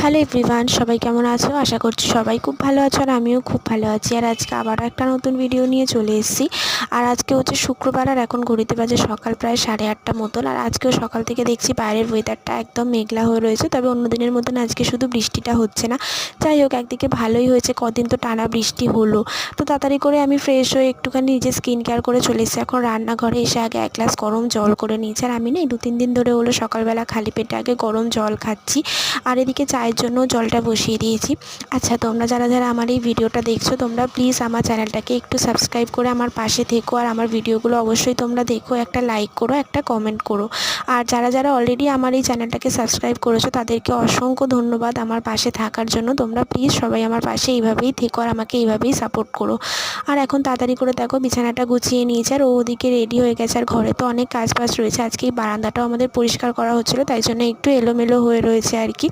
Hello everyone, সবাই কেমন আছো? আশা করছি সবাই খুব ভালো আছো আর আমিও খুব ভালো আছি। আর আজকে আবারও একটা নতুন ভিডিও নিয়ে চলে এসেছি। আর আজকে হচ্ছে শুক্রবার আর এখন ঘড়িতে বাজে সকাল প্রায় 8:30 মতন। আর আজকেও সকাল থেকে দেখছি বাইরের ওয়েদারটা একদম মেঘলা হয়ে রয়েছে, তবে অন্য দিনের মতন আজকে শুধু বৃষ্টিটা হচ্ছে না। যাই হোক, একদিকে ভালোই হয়েছে, কদিন তো টানা বৃষ্টি হলো। তো তাড়াতাড়ি করে আমি ফ্রেশ হয়ে একটুখানি নিজে স্কিন কেয়ার করে চলে এসেছি। এখন রান্নাঘরে এসে আগে 1 গ্লাস গরম জল করে নিয়েছি। আর আমি না 2-3 দিন ধরে হলো সকালবেলা খালি পেটে আগে গরম জল খাচ্ছি। আর এদিকে চায়ের জন্য জলটা বসিয়ে দিয়েছি। আচ্ছা, তোমরা যারা যারা আমার এই ভিডিওটা দেখছো, তোমরা প্লিজ আমার চ্যানেলটাকে একটু সাবস্ক্রাইব করে আমার পাশে থেকো। আর আমার ভিডিওগুলো অবশ্যই তোমরা দেখো, একটা লাইক করো, একটা কমেন্ট করো। আর যারা যারা অলরেডি আমার এই চ্যানেলটাকে সাবস্ক্রাইব করেছো, তাদেরকে অসংখ্য ধন্যবাদ আমার পাশে থাকার জন্য। তোমরা প্লিজ সবাই আমার পাশে এইভাবেই থেকো আর আমাকে এইভাবেই সাপোর্ট করো। আর এখন তাড়াতাড়ি করে দেখো বিছানাটা গুছিয়ে নিয়েছে আর ও ওদিকে রেডি হয়ে গেছে। আর ঘরে তো অনেক কাজ বাজ রয়েছে, আজকে এই বারান্দাটাও আমাদের পরিষ্কার করা হচ্ছিলো, তাই জন্য একটু এলোমেলো হয়ে রয়েছে আর কি।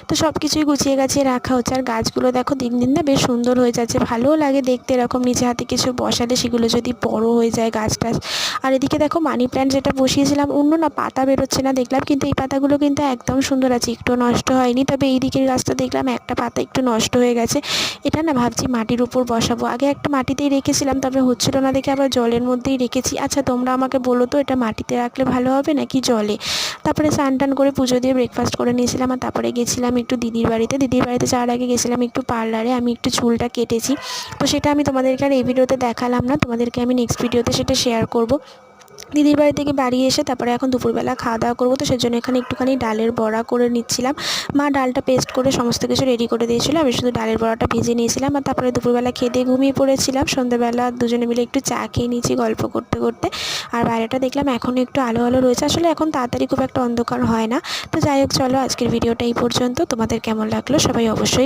তো সব কিছুই গুছিয়ে গাছিয়ে রাখা হচ্ছে। আর গাছগুলো দেখো দিন দিন না বেশ সুন্দর হয়ে যাচ্ছে, ভালোও লাগে দেখতে। এরকম নিজে হাতে কিছু বসালে সেগুলো যদি বড় হয়ে যায় গাছ টাছ। আর এদিকে দেখো মানি প্ল্যান্ট যেটা বসিয়েছিলাম, অন্য না পাতা বেরোচ্ছে না দেখলাম, কিন্তু এই পাতাগুলো কিন্তু একদম সুন্দর আছে, একটু নষ্ট হয়নি। তবে এই দিকের গাছটা দেখলাম একটা পাতা একটু নষ্ট হয়ে গেছে। এটা না ভাবছি মাটির উপর বসাবো। আগে একটা মাটিতেই রেখেছিলাম, তবে হচ্ছিল না দেখে আবার জলের মধ্যেই রেখেছি। আচ্ছা, তোমরা আমাকে বলো তো, এটা মাটিতে রাখলে ভালো হবে নাকি জলে? তারপরে স্নান টান করে পুজো দিয়ে ব্রেকফাস্ট করে নিয়েছিলাম। আর তারপরে গেছিলাম একটু দিদির বাড়িতে যাওয়ার আগে গেছিলাম একটু পার্লারে, আমি একটু চুলটা কেটেছি। তো সেটা আমি তোমাদেরকে আর এই ভিডিওতে দেখালাম না, তোমাদেরকে আমি নেক্সট ভিডিওতে সেটা শেয়ার করব। দিদির বাড়ি থেকে বাড়ি এসে তারপরে এখন দুপুরবেলা খাওয়া দাওয়া করবো, তো সেজন্য এখানে একটুখানি ডালের বড়া করে নিচ্ছিলাম। মা ডালটা পেস্ট করে সমস্ত কিছু রেডি করে দিয়েছিলো, আমি শুধু ডালের বড়াটা ভেজে নিয়েছিলাম। আর তারপরে দুপুরবেলা খেতে ঘুমিয়ে পড়েছিলাম। সন্ধ্যাবেলা দুজনে মিলে একটু চা খেয়ে নিয়েছি গল্প করতে করতে। আর বাইরেটা দেখলাম এখনও একটু আলো আলো রয়েছে, আসলে এখন তাড়াতাড়ি খুব একটা অন্ধকার হয় না। তো যাই হোক, চলো আজকের ভিডিওটা এই পর্যন্ত। তোমাদের কেমন লাগলো সবাই অবশ্যই